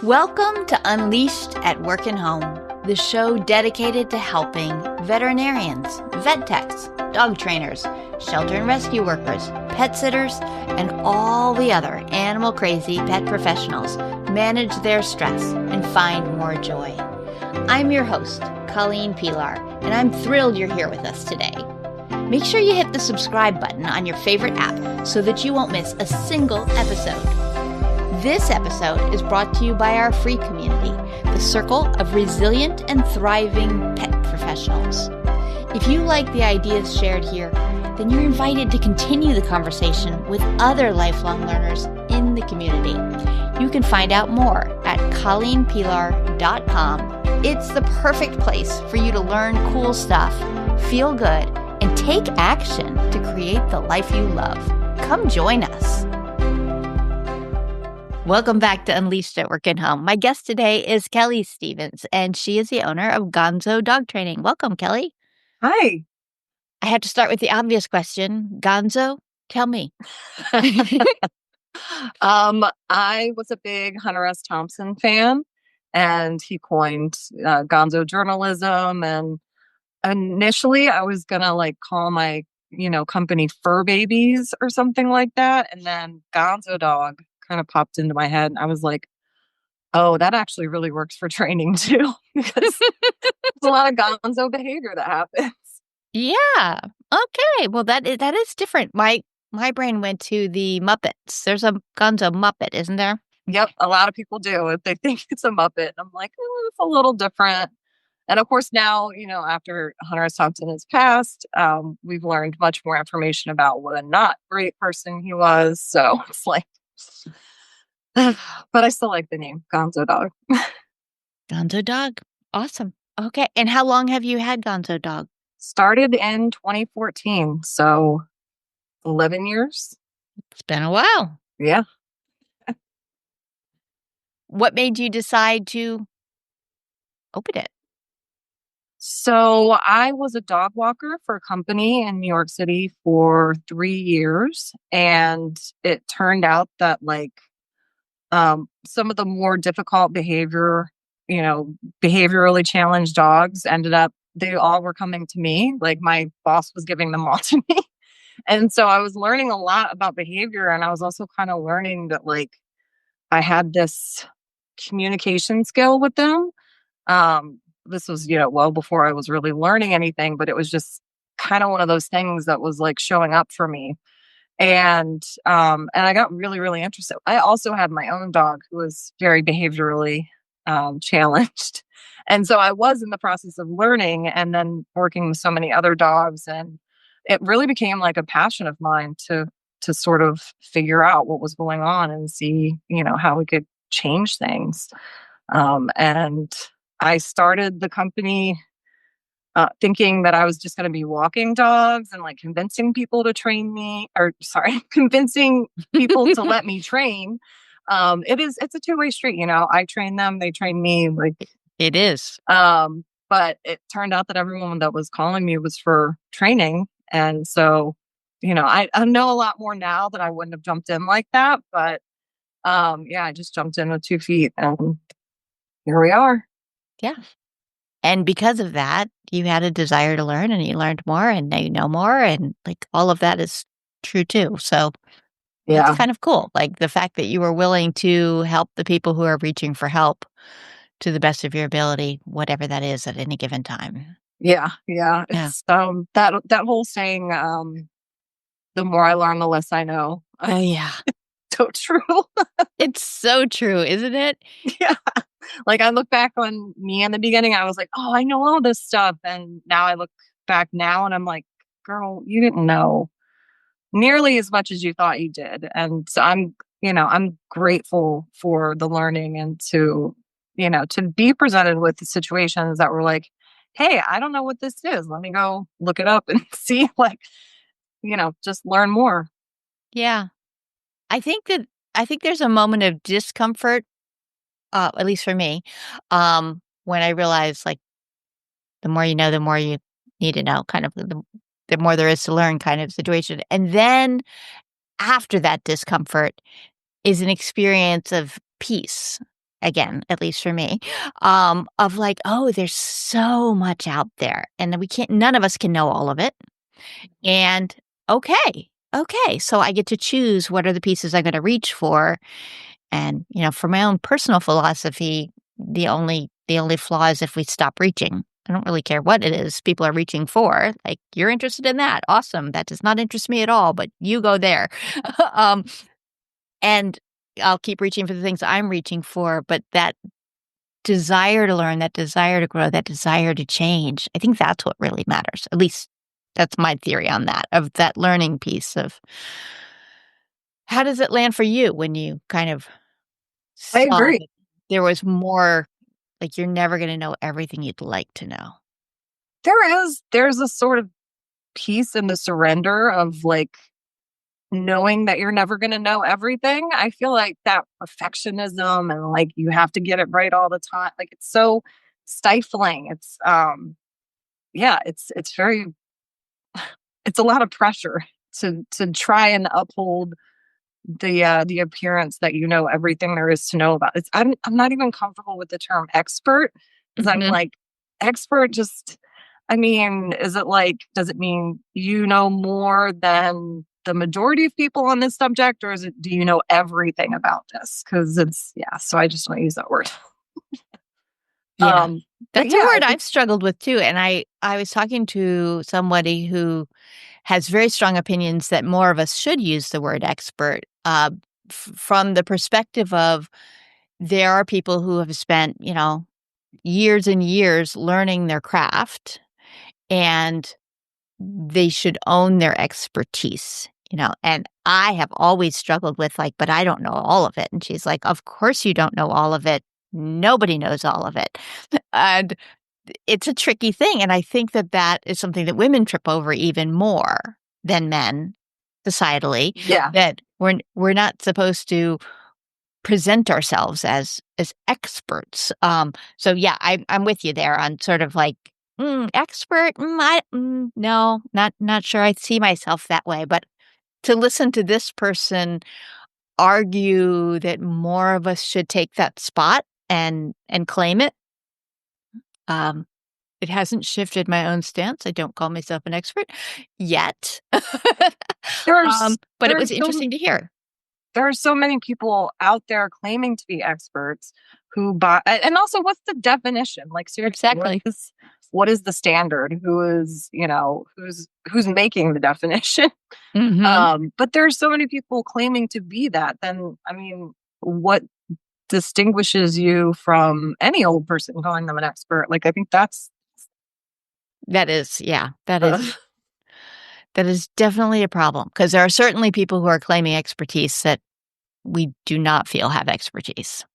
Welcome to Unleashed at Work and Home, the show dedicated to helping veterinarians, vet techs, dog trainers, shelter and rescue workers, pet sitters, and all the other animal-crazy pet professionals manage their stress and find more joy. I'm your host, Colleen Pilar, and I'm thrilled you're here with us today. Make sure you hit the subscribe button on your favorite app so that you won't miss a single episode. This episode is brought to you by our free community, the Circle of Resilient and Thriving Pet Professionals. If you like the ideas shared here, then you're invited to continue the conversation with other lifelong learners in the community. You can find out more at colleenpilar.com. It's the perfect place for you to learn cool stuff, feel good, and take action to create the life you love. Come join us. Welcome back to Unleashed at Work and Home. My guest today is Kellie Stevens, and she is the owner of Gonzo Dog Training. Welcome, Kellie. Hi. I have to start with the obvious question. Gonzo, tell me. I was a big Hunter S. Thompson fan, and he coined Gonzo journalism. And initially, I was gonna call my company Fur Babies or something like that, and then Gonzo Dog kind of popped into my head. And I was like, oh, that actually really works for training too, because there's a lot of Gonzo behavior that happens. Yeah. Okay. Well, that is different. My brain went to the Muppets. There's a Gonzo Muppet, isn't there? Yep, a lot of people do. They think it's a Muppet. I'm like, it's a little different. And of course, now, after Hunter S. Thompson has passed, we've learned much more information about what a not great person he was. So it's like, but I still like the name Gonzo Dog. Gonzo Dog. Awesome. Okay. And how long have you had Gonzo Dog? Started in 2014. So 11 years. It's been a while. Yeah. What made you decide to open it? So I was a dog walker for a company in New York City for 3 years. And it turned out that some of the more difficult behaviorally challenged dogs they all were coming to me. Like my boss was giving them all to me. And so I was learning a lot about behavior. And I was also kind of learning that I had this communication skill with them. This was, well before I was really learning anything, but it was just kind of one of those things that was showing up for me. And I got really, really interested. I also had my own dog who was very behaviorally challenged. And so I was in the process of learning and then working with so many other dogs. And it really became a passion of mine to sort of figure out what was going on and see, how we could change things. And I started the company thinking that I was just going to be walking dogs and convincing people to train me, convincing people to let me train. It's a two-way street. I train them, they train me. It is. But it turned out that everyone that was calling me was for training. And so, I know a lot more now that I wouldn't have jumped in like that. But I just jumped in with 2 feet and here we are. Yeah. And because of that, you had a desire to learn and you learned more and now you know more. And all of that is true too. So yeah, it's kind of cool. The fact that you were willing to help the people who are reaching for help to the best of your ability, whatever that is at any given time. Yeah. It's that whole saying, the more I learn, the less I know. Oh yeah. So true. It's so true, isn't it? Yeah. I look back on me in the beginning, I was like, oh, I know all this stuff. And now I look back now and I'm like, girl, you didn't know nearly as much as you thought you did. And so I'm grateful for the learning and to be presented with the situations that were like, hey, I don't know what this is. Let me go look it up and see, just learn more. Yeah. I think there's a moment of discomfort, at least for me, when I realized the more you know, the more you need to know, kind of the more there is to learn kind of situation. And then after that discomfort is an experience of peace again, at least for me, of like, oh, there's so much out there and then none of us can know all of it. And okay, okay. So I get to choose what are the pieces I'm going to reach for. And, for my own personal philosophy, the only flaw is if we stop reaching. I don't really care what it is people are reaching for. Like, you're interested in that. Awesome. That does not interest me at all, but you go there. um, and I'll keep reaching for the things I'm reaching for. But that desire to learn, that desire to grow, that desire to change, I think that's what really matters. At least that's my theory on that, of that learning piece of how does it land for you when you kind of I saw agree. that there was more, like, you're never gonna know everything you'd like to know. There's a sort of peace in the surrender of like knowing that you're never going to know everything. I feel like that perfectionism and like you have to get it right all the time, like it's so stifling. Yeah, it's very it's a lot of pressure to try and uphold the appearance that you know everything there is to know about. I'm not even comfortable with the term expert because I'm Mhm. like, expert just, I mean, is it like, does it mean you know more than the majority of people on this subject, or is it, do you know everything about this? Because it's, yeah, so I just want to use that word. Yeah. But That's a yeah, word I've struggled with too, and I was talking to somebody who has very strong opinions that more of us should use the word expert, from the perspective of there are people who have spent, years and years learning their craft, and they should own their expertise, and I have always struggled with like, but I don't know all of it. And she's like, of course you don't know all of it. Nobody knows all of it. And it's a tricky thing. And I think that that is something that women trip over even more than men societally, yeah. that we're not supposed to present ourselves as experts. So yeah, I'm with you there on sort of like, expert. No, not sure. I see myself that way, but to listen to this person argue that more of us should take that spot and claim it, um, it hasn't shifted my own stance. I don't call myself an expert yet, there's but it was there's so interesting to hear. there are so many people out there claiming to be experts who buy, and also what's the definition, like seriously, Exactly. what is the standard, who is, who's making the definition? Hmm. But there's so many people claiming to be that, then I mean, what distinguishes you from any old person calling them an expert? Like I think that's That is, yeah, uh, that is definitely a problem because there are certainly people who are claiming expertise that we do not feel have expertise.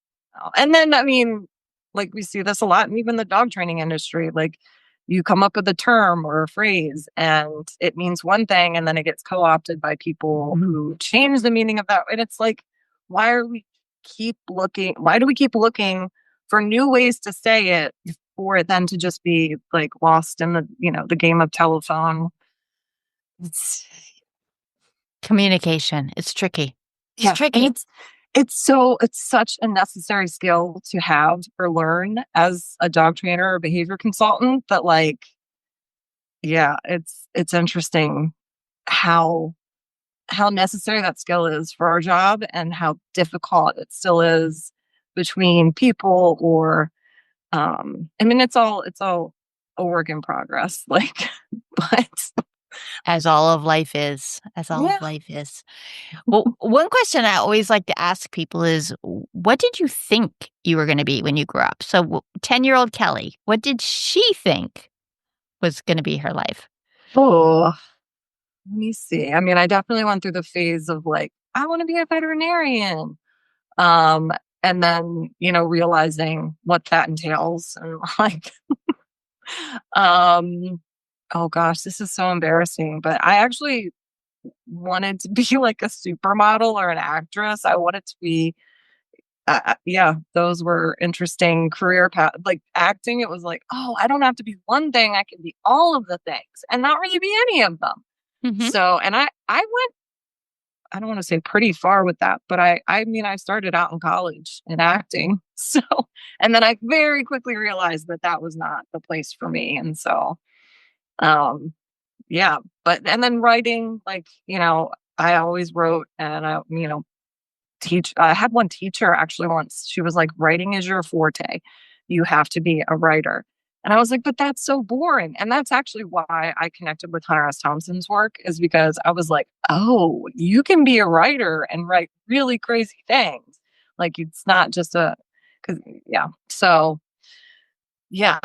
and then I mean, like we see this a lot in even the dog training industry. Like you come up with a term or a phrase and it means one thing and then it gets co-opted by people who change the meaning of that. And it's like, why do we keep looking for new ways to say it for it then to just be like lost in the game of telephone? It's Communication, it's tricky. It's Yeah, and tricky. it's such a necessary skill to have or learn as a dog trainer or behavior consultant that like, yeah, it's interesting how necessary that skill is for our job and how difficult it still is between people or I mean it's all a work in progress like but As all of life is, as all yeah. of life is. Well, one question I always like to ask people is, what did you think you were gonna be when you grew up? So, 10-year-old Kelly, what did she think was gonna be her life? Oh, let me see. I mean, I definitely went through the phase of like, I want to be a veterinarian. Um, and then, realizing what that entails and like, um, oh gosh, this is so embarrassing, but I actually wanted to be like a supermodel or an actress. I wanted to be, yeah, those were interesting career path. Like acting, it was like, oh, I don't have to be one thing. I can be all of the things and not really be any of them. Mhm. So, and I went I don't want to say pretty far with that, but I mean, I started out in college in acting. So, and then I very quickly realized that that was not the place for me. And so, um, yeah, and then writing, like, I always wrote and I had one teacher actually once. She was like, writing is your forte. You have to be a writer. And I was like, but that's so boring. And that's actually why I connected with Hunter S. Thompson's work, is because I was like, oh, you can be a writer and write really crazy things. Like, it's not just cause yeah. So yeah.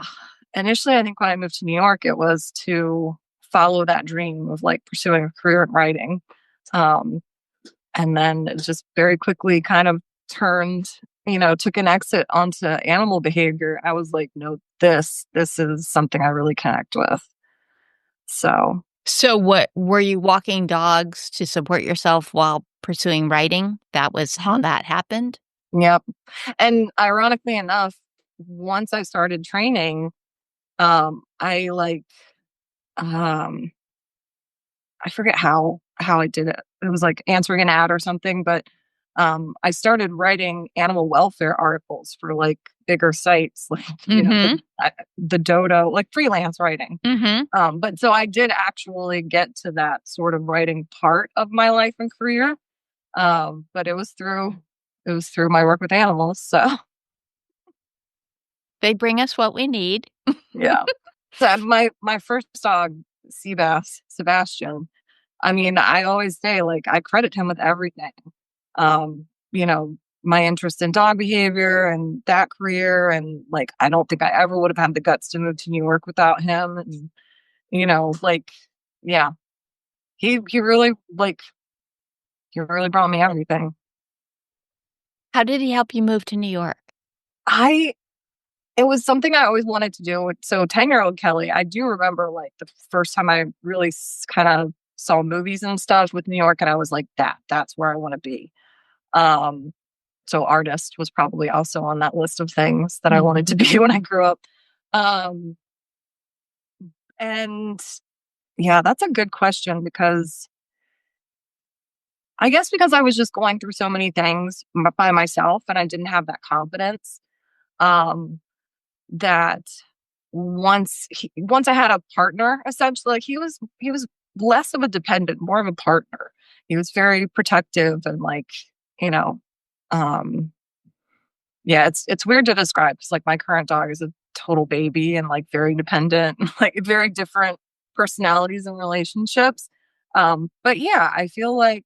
Initially, I think when I moved to New York, it was to follow that dream of like pursuing a career in writing. Um, and then it just very quickly kind of turned, took an exit onto animal behavior. I was like, no, this is something I really connect with. So what were you walking dogs to support yourself while pursuing writing? That was how that happened? Yep. And ironically enough, once I started training, I like, I forget how I did it. It was like answering an ad or something, but I started writing animal welfare articles for like bigger sites, like the Dodo, like freelance writing. But so I did actually get to that sort of writing part of my life and career. But it was through my work with animals. So They bring us what we need. yeah. So my first dog, Sebastian. I mean, I always say, like, I credit him with everything. My interest in dog behavior and that career. And like, I don't think I ever would have had the guts to move to New York without him. And, like, yeah, he really, like, he really brought me everything. How did he help you move to New York? It was something I always wanted to do. So 10-year-old Kelly, I do remember like the first time I really kind of saw movies and stuff with New York. And I was like, that's where I want to be. So artist was probably also on that list of things that I wanted to be when I grew up. And yeah, that's a good question, because I guess because I was just going through so many things by myself and I didn't have that confidence. That once I had a partner, essentially, like he was less of a dependent, more of a partner. He was very protective and like, you know, um, yeah, it's weird to describe, because like my current dog is a total baby and like very dependent, like very different personalities and relationships. But yeah, I feel like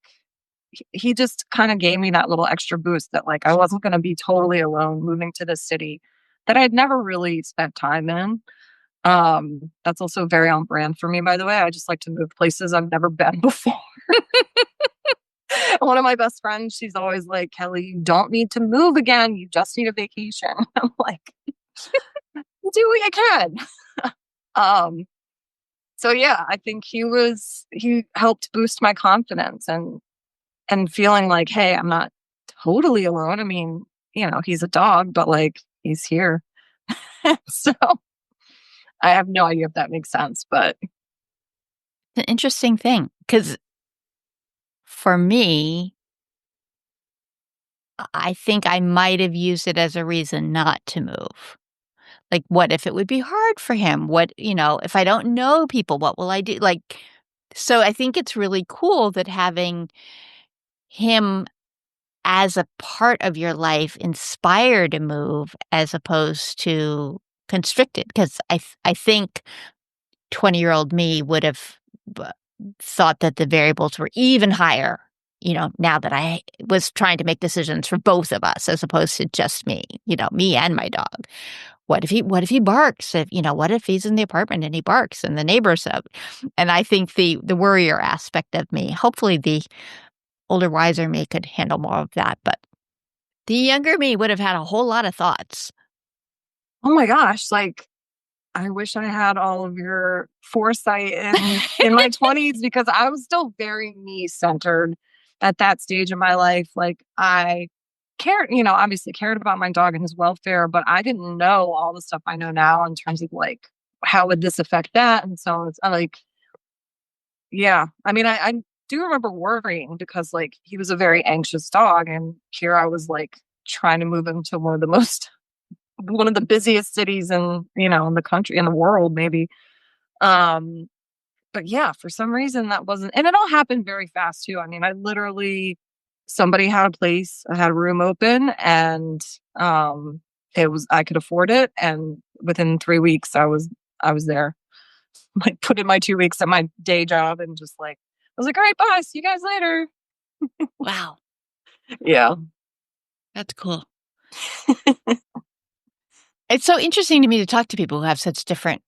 he just kind of gave me that little extra boost that like I wasn't going to be totally alone moving to this city that I'd never really spent time in. That's also very on brand for me, by the way. I just like to move places I've never been before. One of my best friends, she's always like, Kelly, you don't need to move again. You just need a vacation. I'm like, do what I can. So yeah, I think he helped boost my confidence and feeling like, hey, I'm not totally alone. I mean, he's a dog, but like he's here. So I have no idea if that makes sense, but It's an interesting thing, because for me, I think I might have used it as a reason not to move. Like, what if it would be hard for him? If I don't know people, what will I do? Like, so I think it's really cool that having him as a part of your life inspired to move as opposed to constricted. Because I think 20-year-old me would have b- thought that the variables were even higher, now that I was trying to make decisions for both of us as opposed to just me, me and my dog. What if he barks? What if he's in the apartment and he barks and the neighbors up? And I think the worrier aspect of me, hopefully the older, wiser me could handle more of that. But the younger me would have had a whole lot of thoughts. oh my gosh, like I wish I had all of your foresight in my 20s, because I was still very me centered at that stage of my life. Like I cared, obviously cared about my dog and his welfare, but I didn't know all the stuff I know now in terms of like, how would this affect that? And so it's like, yeah, I mean, I do remember worrying because like he was a very anxious dog, and here I was like trying to move him to one of the busiest cities in, in the country, in the world, maybe. Um, but yeah, for some reason that wasn't, and it all happened very fast too. I mean, I literally, somebody had a place, I had a room open, and I could afford it. And within 3 weeks, I was there, like put in my 2 weeks at my day job, and just like, I was like, all right, bye, see you guys later. Wow. Yeah. That's cool. It's so interesting to me to talk to people who have such different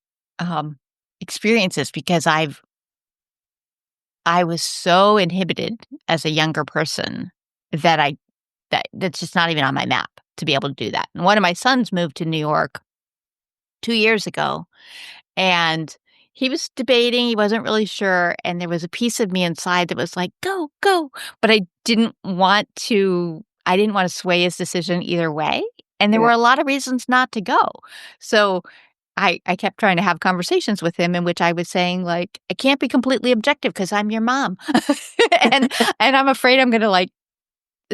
experiences, because I was so inhibited as a younger person that's just not even on my map to be able to do that. And one of my sons moved to New York 2 years ago, and he was debating, he wasn't really sure, and there was a piece of me inside that was like, "Go, go." But I didn't want to sway his decision either way, and there Yeah. were a lot of reasons not to go. So I kept trying to have conversations with him in which I was saying, like, "I can't be completely objective because I'm your mom." And I'm afraid I'm gonna, like,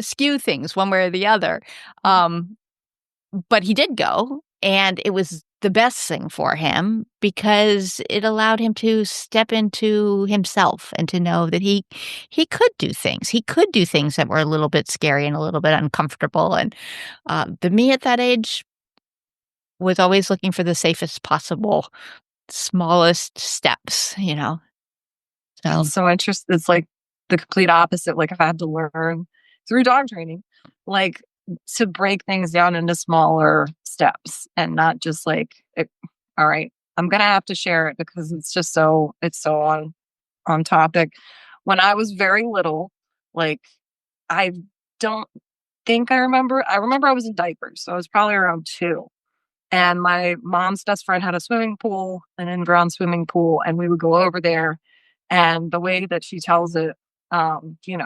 skew things one way or the other. But he did go, and it was the best thing for him because it allowed him to step into himself and to know that he could do things. He could do things that were a little bit scary and a little bit uncomfortable, and, the me at that age was always looking for the safest possible, smallest steps, you know? So It's so interesting. It's like the complete opposite. Like if I had to learn through dog training, like to break things down into smaller steps and not just like, all right, I'm gonna have to share it because it's so on topic. When I was very little, like I don't think I remember I was in diapers, so I was probably around 2. And my mom's best friend had a swimming pool, an in-ground swimming pool, and we would go over there. And the way that she tells it,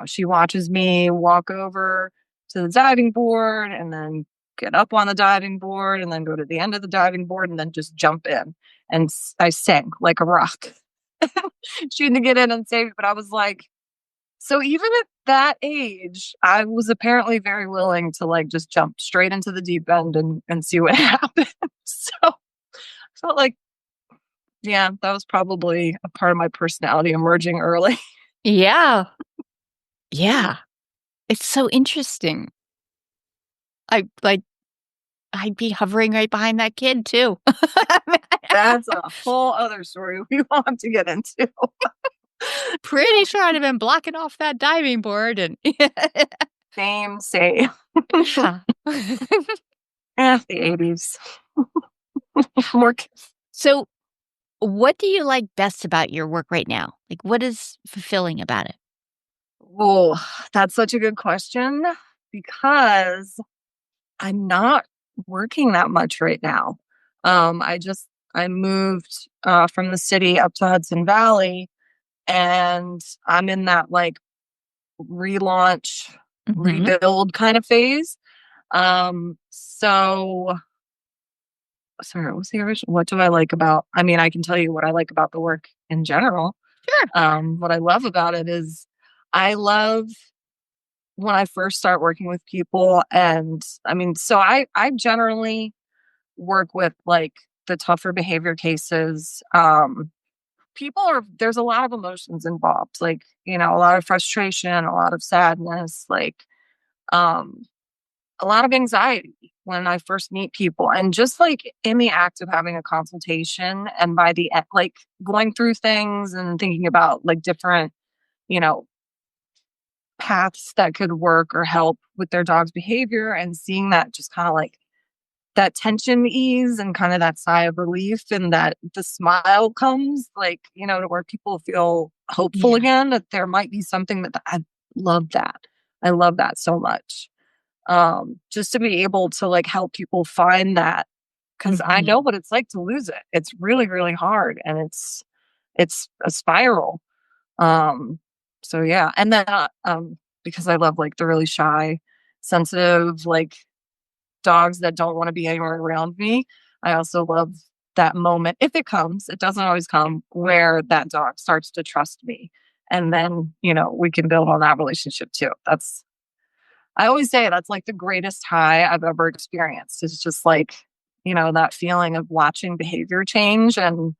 she watches me walk over to the diving board and then get up on the diving board and then go to the end of the diving board and then just jump in. And I sank like a rock. She had to get in and save me. But I was like, so even at that age, I was apparently very willing to like just jump straight into the deep end and see what happened. So I felt like, yeah, that was probably a part of my personality emerging early. yeah. Yeah. It's so interesting. I like I'd be hovering right behind that kid too. That's a whole other story we won't have to get into. Pretty sure I'd have been blocking off that diving board and Same. yeah. The 80s. More. So, what do you like best about your work right now? Like, what is fulfilling about it? Oh, that's such a good question because I'm not working that much right now. I moved from the city up to Hudson Valley, and I'm in that like relaunch, Mhm. rebuild kind of phase. So sorry, what was the original? What do I like about? I mean, I can tell you what I like about the work in general. Sure. What I love about it is I love when I first start working with people, and I mean, so I generally work with like the tougher behavior cases. There's a lot of emotions involved, like, a lot of frustration, a lot of sadness, like, um, a lot of anxiety when I first meet people. And just like in the act of having a consultation and by the end, like going through things and thinking about like different, you know, paths that could work or help with their dog's behavior, and seeing that just kind of like that tension ease and kind of that sigh of relief, and that the smile comes, like, to where people feel hopeful Yeah. again, that there might be something that love that. I love that so much. Just to be able to like help people find that, because I Mhm. know what it's like to lose it. It's really, really hard, and it's a spiral. Um, so yeah, and then because I love like the really shy, sensitive, like dogs that don't want to be anywhere around me. I also love that moment, if it comes, it doesn't always come, where that dog starts to trust me And then, we can build on that relationship too. I always say that's like the greatest high I've ever experienced. It's just like, that feeling of watching behavior change and,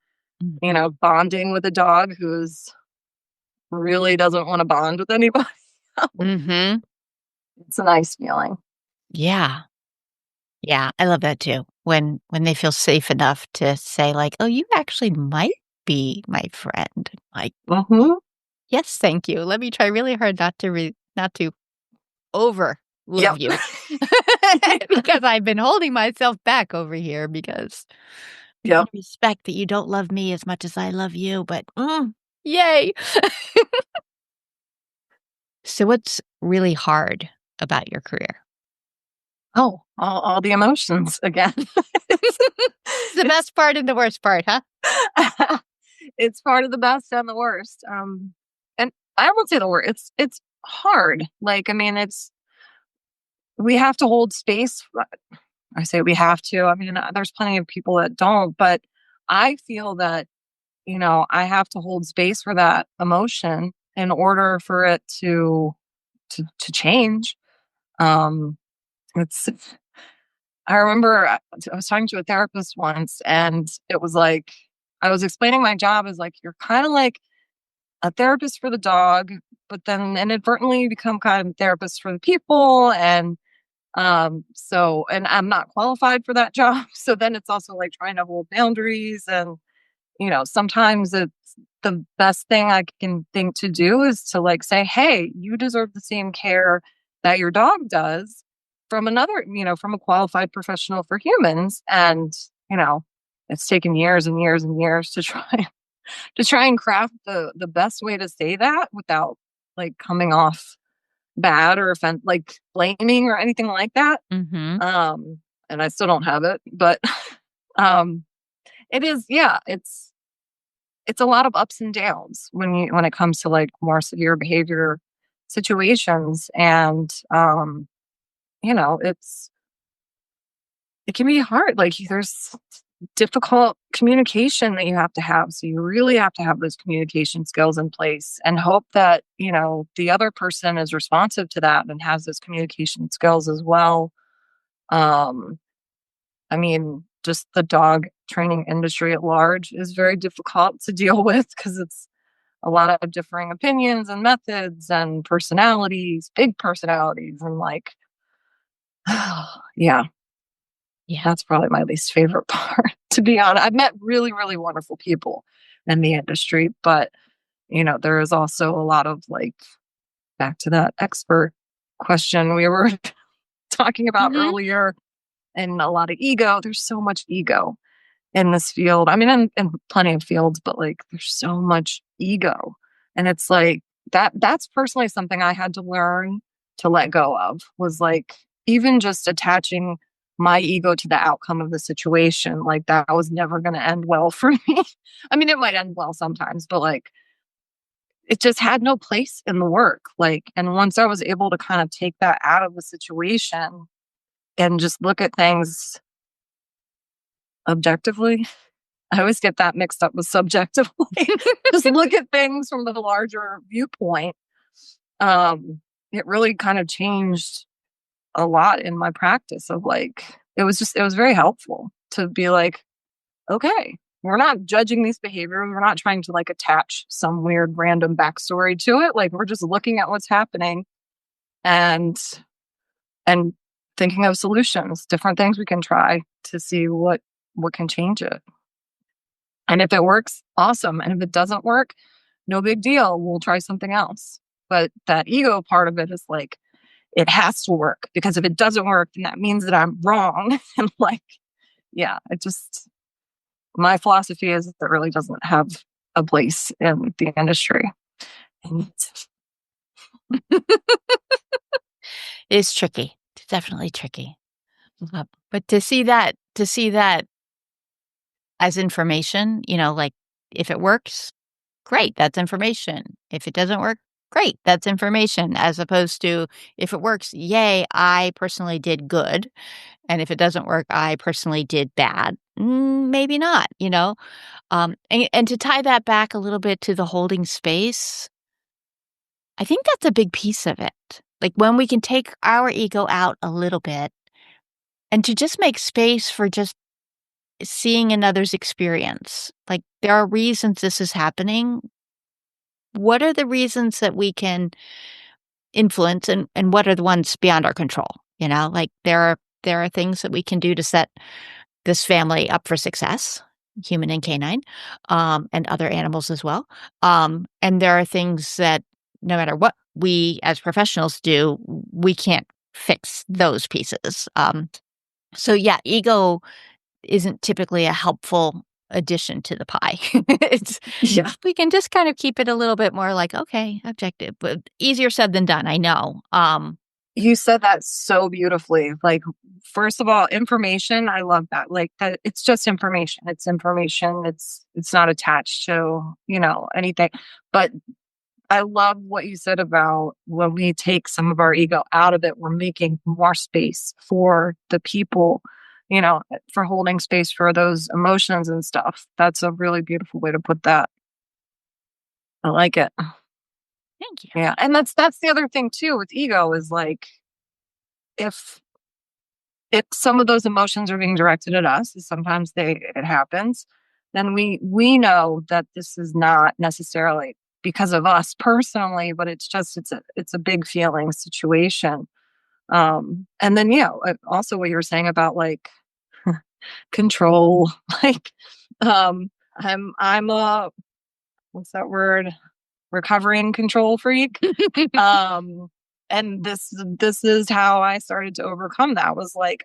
bonding with a dog who's really doesn't want to bond with anybody. Mm-hmm. It's a nice feeling. Yeah. Yeah. I love that too. When they feel safe enough to say like, oh, you actually might be my friend. Like, Mm-hmm. yes, thank you. Let me try really hard not to over love Yep. you. Because I've been holding myself back over here because Yep. I respect that you don't love me as much as I love you, but yay. So what's really hard about your career? Oh, all the emotions again. It's the best part and the worst part, huh? It's part of the best and the worst. And I won't say the word. It's hard. Like, I mean, we have to hold space. I say we have to. I mean, there's plenty of people that don't, but I feel that, I have to hold space for that emotion in order for it to change. Um, it's I remember I was talking to a therapist once, and it was like I was explaining my job as like you're kind of like a therapist for the dog, but then inadvertently you become kind of a therapist for the people, and and I'm not qualified for that job, so then it's also like trying to hold boundaries, and sometimes it's the best thing I can think to do is to like say, hey, you deserve the same care that your dog does from another, from a qualified professional for humans. And, you know, it's taken years and years and years to try and craft the best way to say that without like coming off bad or like blaming or anything like that. Mhm. And I still don't have it, but um it is, yeah, it's a lot of ups and downs when it comes to like more severe behavior situations. And it can be hard. Like there's difficult communication that you have to have. So you really have to have those communication skills in place and hope that, the other person is responsive to that and has those communication skills as well. Um, I mean, just the dog training industry at large is very difficult to deal with because it's a lot of differing opinions and methods and personalities, big personalities, and like, yeah, Yeah. that's probably my least favorite part, to be honest. I've met really, really wonderful people in the industry, but there is also a lot of like back to that expert question we were talking about Mhm. earlier, and a lot of ego. There's so much ego in this field. I mean, in plenty of fields, but like there's so much ego. And it's like that's personally something I had to learn to let go of, was like even just attaching my ego to the outcome of the situation. Like that was never going to end well for me. I mean, it might end well sometimes, but like it just had no place in the work. Like, and once I was able to kind of take that out of the situation and just look at things objectively, I always get that mixed up with subjectively. Just look at things from the larger viewpoint. It really kind of changed a lot in my practice of like, it was very helpful to be like, okay, we're not judging these behaviors. We're not trying to like attach some weird random backstory to it. Like we're just looking at what's happening and and thinking of solutions, different things we can try to see what can change it. And if it works, awesome. And if it doesn't work, no big deal. We'll try something else. But that ego part of it is like, it has to work because if it doesn't work, then that means that I'm wrong. And like, yeah, my philosophy is that it really doesn't have a place in the industry. And It's tricky. It's definitely tricky. But to see that as information, like if it works, great, that's information. If it doesn't work, great, that's information. As opposed to if it works, yay, I personally did good. And if it doesn't work, I personally did bad. Maybe not. And to tie that back a little bit to the holding space, I think that's a big piece of it. Like when we can take our ego out a little bit and to just make space for just seeing another's experience. Like there are reasons this is happening. What are the reasons that we can influence and what are the ones beyond our control? Like there are things that we can do to set this family up for success, human and canine, and other animals as well. And there are things that no matter what we as professionals do, we can't fix those pieces. So yeah, ego isn't typically a helpful addition to the pie. It's Yeah. we can just kind of keep it a little bit more like, okay, objective, but easier said than done, I know. You said that so beautifully. Like, first of all, information, I love that. Like that it's just information. It's information. It's not attached to, anything. But I love what you said about when we take some of our ego out of it, we're making more space for the people, for holding space for those emotions and stuff. That's a really beautiful way to put that. I like it. Thank you. Yeah. And that's the other thing too with ego is like if if some of those emotions are being directed at us, sometimes it happens, then we know that this is not necessarily because of us personally, but it's a big feeling situation. And then also what you were saying about like control, like I'm a what's that word? Recovering control freak. um and this is how I started to overcome that was like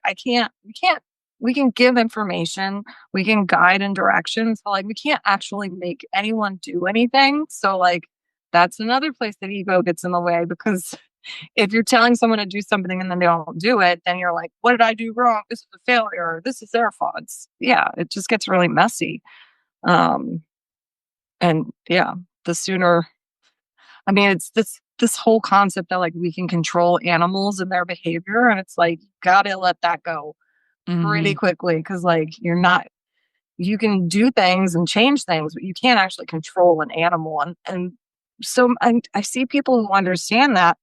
we can give information, we can guide and directions, but like we can't actually make anyone do anything. So like that's another place that ego gets in the way because if you're telling someone to do something and then they don't do it, then you're like, what did I do wrong? This is a failure. This is their fault. Yeah, it just gets really messy. um and yeah, the sooner I mean, it's this whole concept that like we can control animals and their behavior, and it's like gotta let that go pretty Mhm. quickly because like you can do things and change things, but you can't actually control an animal. And so I see people who understand that,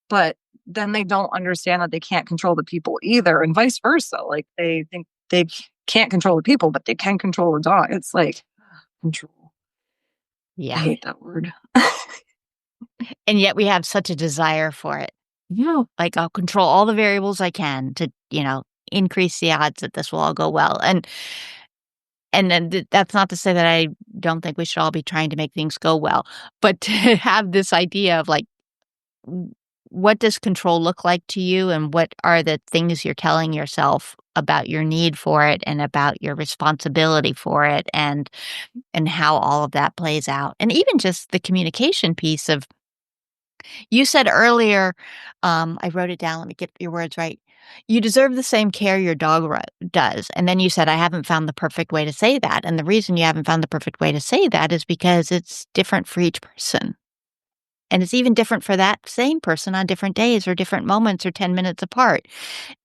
but then they don't understand that they can't control the people either, and vice versa. Like they think they can't control the people, but they can control the dog. It's like control. I Yeah. hate that word. And yet we have such a desire for it. Yeah. Like I'll control all the variables I can to, increase the odds that this will all go well. And then that's not to say that I don't think we should all be trying to make things go well, but to have this idea of like what does control look like to you and what are the things you're telling yourself about your need for it and about your responsibility for it and how all of that plays out. And even just the communication piece of you said earlier, I wrote it down, let me get your words right. You deserve the same care your dog does. And then you said, I haven't found the perfect way to say that. And the reason you haven't found the perfect way to say that is because it's different for each person. And it's even different for that same person on different days or different moments or 10 minutes apart.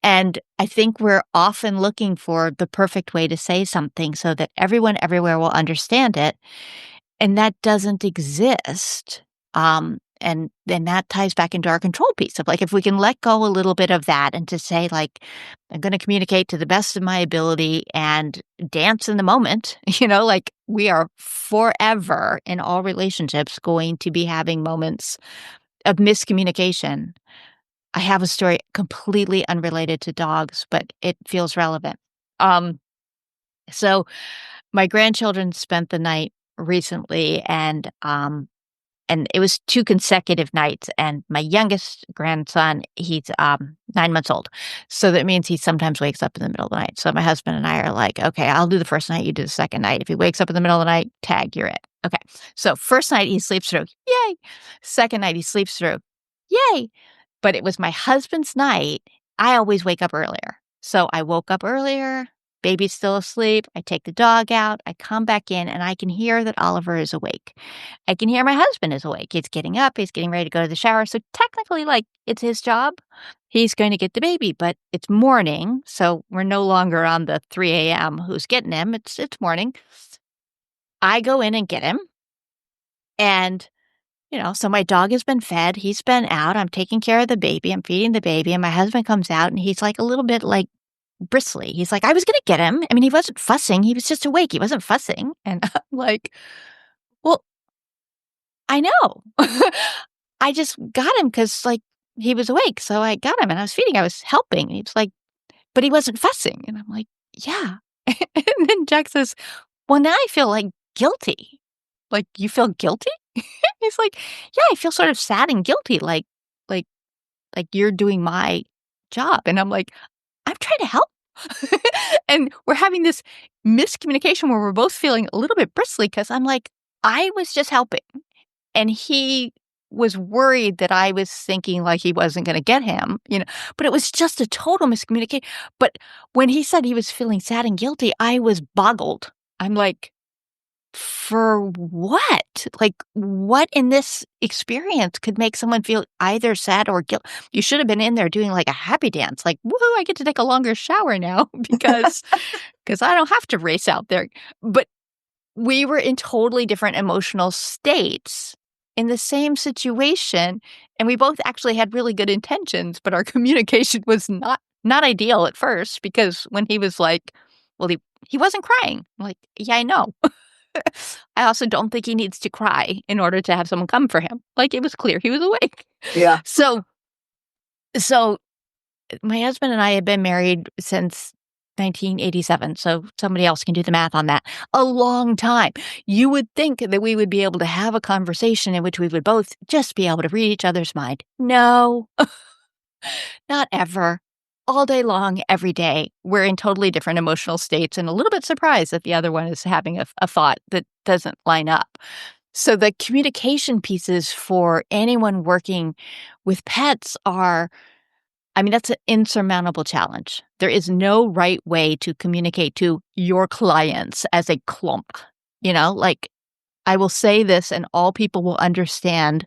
And I think we're often looking for the perfect way to say something so that everyone everywhere will understand it. And that doesn't exist. And then that ties back into our control piece of like, if we can let go a little bit of that and to say, like, I'm going to communicate to the best of my ability and dance in the moment, like we are forever in all relationships going to be having moments of miscommunication. I have a story completely unrelated to dogs, but it feels relevant. Um, so my grandchildren spent the night recently and it was 2 consecutive nights, and my youngest grandson, he's, 9 months old, so that means he sometimes wakes up in the middle of the night, so my husband and I are like, "Okay, I'll do the first night, you do the second night. If he wakes up in the middle of the night, tag, you're it." Okay, so first night he sleeps through, yay! Second night he sleeps through, yay! But it was my husband's night. I always wake up earlier. So I woke up earlier, baby's still asleep. I take the dog out. I come back in and I can hear that Oliver is awake. I can hear my husband is awake. He's getting up. He's getting ready to go to the shower. So technically, like, it's his job. He's going to get the baby, but it's morning. So we're no longer on the 3 a.m. who's getting him. It's morning. I go in and get him. And So my dog has been fed. He's been out. I'm taking care of the baby. I'm feeding the baby. And my husband comes out and he's like a little bit like bristly. He's like, I was going to get him. I mean, he wasn't fussing. He was just awake. He wasn't fussing. And I'm like, well, I know. I just got him because like he was awake. So I got him and I was feeding. I was helping. And he was like, but he wasn't fussing. And I'm like, yeah. And then Jack says, well, now I feel like guilty. Like, you feel guilty? He's like, yeah, I feel sort of sad and guilty. Like, like you're doing my job. And I'm like, I'm trying to help. And we're having this miscommunication where we're both feeling a little bit bristly because I'm like, I was just helping. And he was worried that I was thinking like he wasn't going to get him, but it was just a total miscommunication. But when he said he was feeling sad and guilty, I was boggled. I'm like, for what? Like, what in this experience could make someone feel either sad or guilt? You should have been in there doing like a happy dance, like, woohoo, I get to take a longer shower now because I don't have to race out there. But we were in totally different emotional states in the same situation, and we both actually had really good intentions, but our communication was not ideal at first because when he was like, well, he wasn't crying. I'm like, yeah, I know. I also don't think he needs to cry in order to have someone come for him. Like, it was clear he was awake. Yeah. So my husband and I have been married since 1987, so somebody else can do the math on that. A long time. You would think that we would be able to have a conversation in which we would both just be able to read each other's mind. No, not ever. All day long, every day, we're in totally different emotional states and a little bit surprised that the other one is having a thought that doesn't line up. So the communication pieces for anyone working with pets that's an insurmountable challenge. There is no right way to communicate to your clients as a clump. Like, I will say this and all people will understand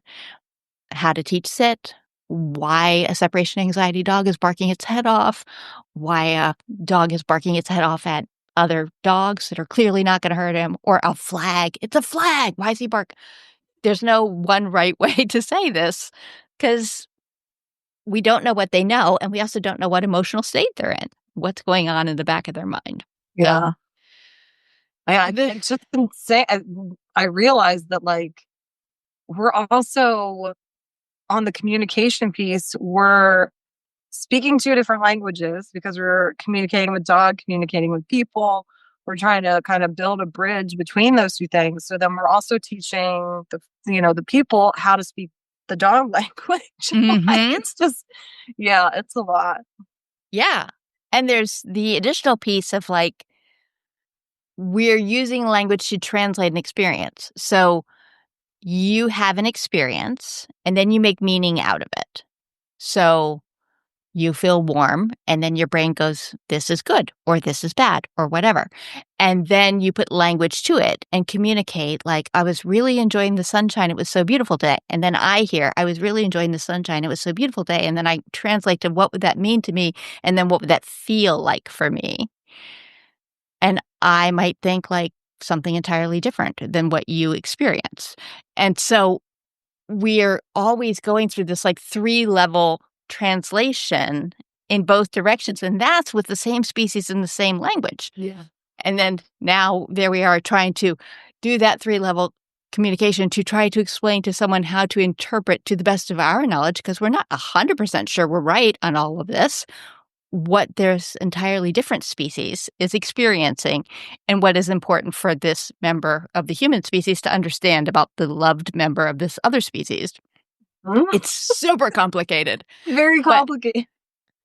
how to teach sit, why a separation anxiety dog is barking its head off, why a dog is barking its head off at other dogs that are clearly not going to hurt him, or a flag. It's a flag. Why is he bark? There's no one right way to say this because we don't know what they know, and we also don't know what emotional state they're in, what's going on in the back of their mind. Yeah. It's just insane. I realized that, like, we're also on the communication piece, we're speaking two different languages because we're communicating with dog, communicating with people. We're trying to kind of build a bridge between those two things. So then we're also teaching the people how to speak the dog language. Mm-hmm. It's just, it's a lot. Yeah. And there's the additional piece of like, we're using language to translate an experience. So you have an experience and then you make meaning out of it. So you feel warm and then your brain goes, this is good or this is bad or whatever. And then you put language to it and communicate like, I was really enjoying the sunshine. It was so beautiful today. And then I hear, I was really enjoying the sunshine. It was so beautiful today. And then I translate to what would that mean to me? And then what would that feel like for me? And I might think like something entirely different than what you experience. And so we're always going through this like 3-level translation in both directions. And that's with the same species in the same language. Yeah. And then now there we are trying to do that 3-level communication to try to explain to someone how to interpret to the best of our knowledge, because we're not 100% sure we're right on all of this, what this entirely different species is experiencing and what is important for this member of the human species to understand about the loved member of this other species. It's super complicated. Very complicated.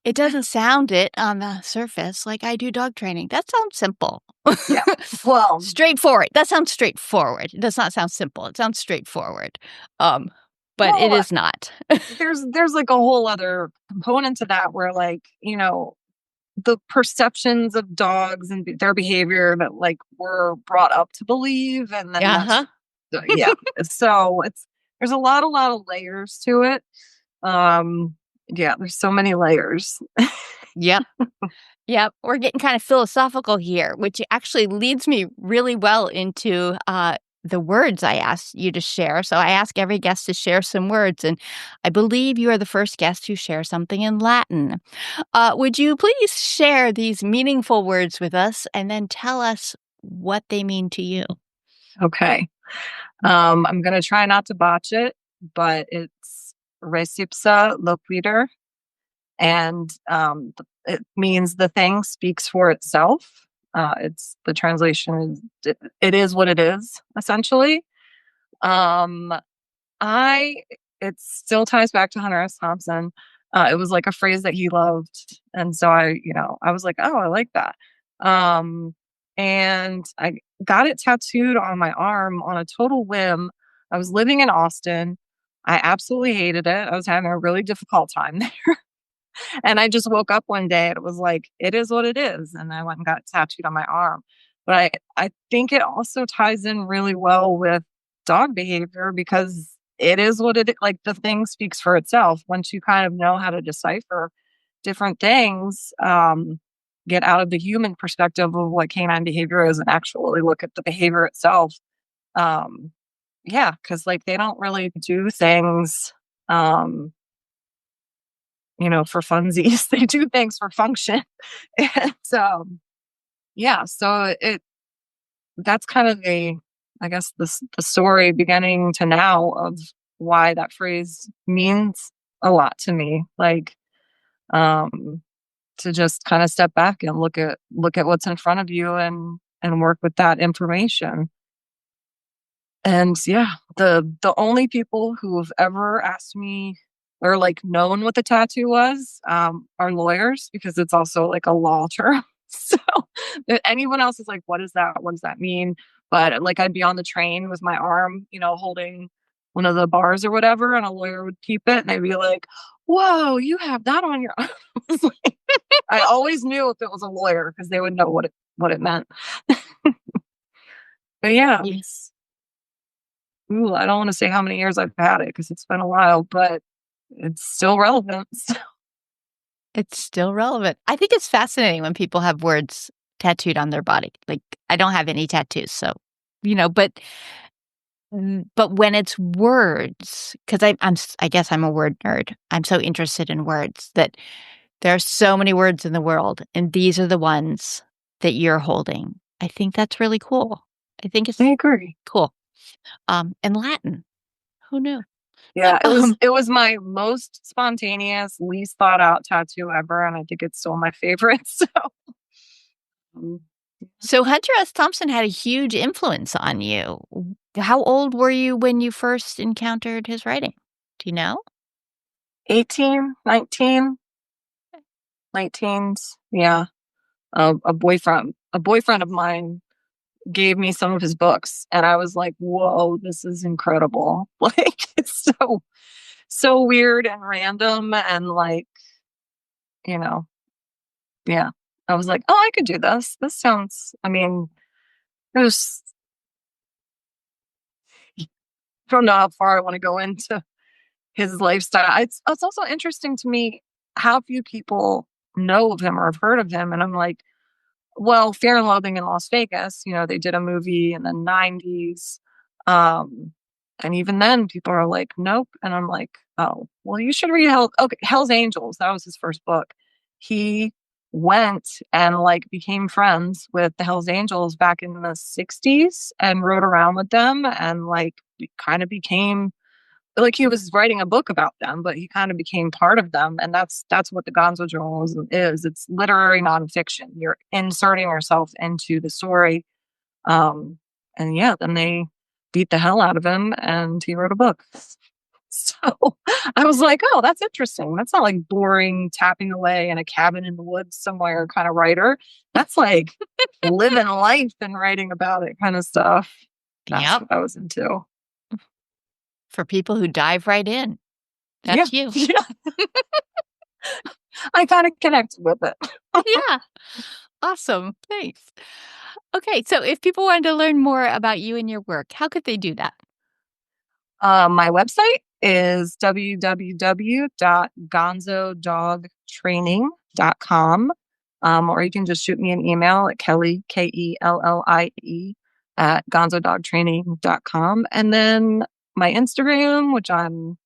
It doesn't sound it on the surface like I do dog training. That sounds simple. Yeah. Well, straightforward. That sounds straightforward. It does not sound simple. It sounds straightforward. But it is not. there's like a whole other component to that where like, the perceptions of dogs and their behavior that like we're brought up to believe. And then so there's a lot of layers to it. There's so many layers. Yep. Yep. We're getting kind of philosophical here, which actually leads me really well into the words I asked you to share. So I ask every guest to share some words, and I believe you are the first guest to share something in Latin. Would you please share these meaningful words with us and then tell us what they mean to you? Okay. I'm going to try not to botch it, but it's recipsa loquitur. And it means the thing speaks for itself. It's the translation is it is what it is, essentially. Um, I it still ties back to Hunter S. Thompson. It was like a phrase that he loved, and so I was like, oh, I like that. Um, and I got it tattooed on my arm on a total whim. I was living in Austin. I absolutely hated it. I was having a really difficult time there. And I just woke up one day and it was like, it is what it is. And I went and got it tattooed on my arm. But I think it also ties in really well with dog behavior because it is what it is. Like the thing speaks for itself. Once you kind of know how to decipher different things, get out of the human perspective of what canine behavior is and actually look at the behavior itself. Um, yeah, because like they don't really do things. For funsies. They do things for function. And yeah, so that's kind of I guess the story beginning to now of why that phrase means a lot to me. Like um to just kind of step back and look at what's in front of you and work with that information. And yeah, the only people who have ever asked me or like known what the tattoo was are lawyers because it's also like a law term. So anyone else is like, what is that? What does that mean? But like I'd be on the train with my arm, holding one of the bars or whatever, and a lawyer would keep it and they'd be like, whoa, you have that on your arm. I always knew if it was a lawyer because they would know what it meant. But yeah. Yes. Ooh, I don't want to say how many years I've had it because it's been a while, but it's still relevant. It's still relevant. I think it's fascinating when people have words tattooed on their body. Like, I don't have any tattoos, so, but when it's words, because I guess I'm a word nerd. I'm so interested in words that there are so many words in the world, and these are the ones that you're holding. I think that's really cool. I think it's I agree. cool. And Latin, who knew? Yeah, it was my most spontaneous, least thought out tattoo ever, and I think it's still my favorite. So, um, So Hunter S. Thompson had a huge influence on you. How old were you when you first encountered his writing? Do you know? 18, 19, late teens. Yeah, a boyfriend of mine gave me some of his books, and I was like, "Whoa, this is incredible!" Like it's so weird and random, and like you know, yeah. I was like, "Oh, I could do this. This sounds." I mean, it was. I don't know how far I want to go into his lifestyle. It's also interesting to me how few people know of him or have heard of him, and I'm like, well, Fear and Loathing in Las Vegas, they did a movie in the 90s. And even then people are like, nope. And I'm like, oh, well, you should read Hell's Angels. That was his first book. He went and like became friends with the Hell's Angels back in the 60s and rode around with them and like kind of became like he was writing a book about them, but he kind of became part of them. And that's what the Gonzo journalism is. It's literary nonfiction. You're inserting yourself into the story. And yeah, then they beat the hell out of him and he wrote a book. So I was like, oh, that's interesting. That's not like boring tapping away in a cabin in the woods somewhere kind of writer. That's like living life and writing about it kind of stuff. That's Yep. what I was into. For people who dive right in. That's you. Yeah. I kind of connected with it. Yeah. Awesome. Thanks. Okay. So if people wanted to learn more about you and your work, how could they do that? My website is www.gonzodogtraining.com. Or you can just shoot me an email at Kellie, Kellie, at gonzodogtraining.com. And then my Instagram, which I'm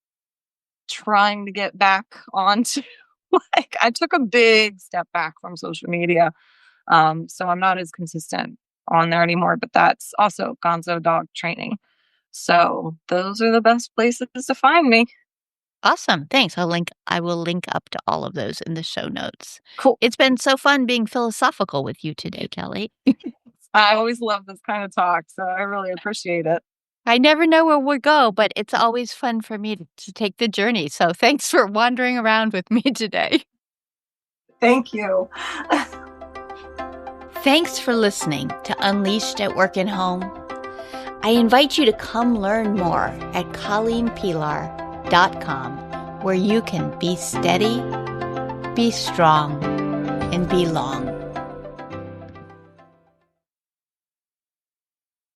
trying to get back onto. Like, I took a big step back from social media. So I'm not as consistent on there anymore, but that's also Gonzo Dog Training. So those are the best places to find me. Awesome. Thanks. I will link up to all of those in the show notes. Cool. It's been so fun being philosophical with you today, Kellie. I always love this kind of talk, so I really appreciate it. I never know where we'll go, but it's always fun for me to take the journey. So thanks for wandering around with me today. Thank you. Thanks for listening to Unleashed at Work and Home. I invite you to come learn more at colleenpilar.com, where you can be steady, be strong, and be long.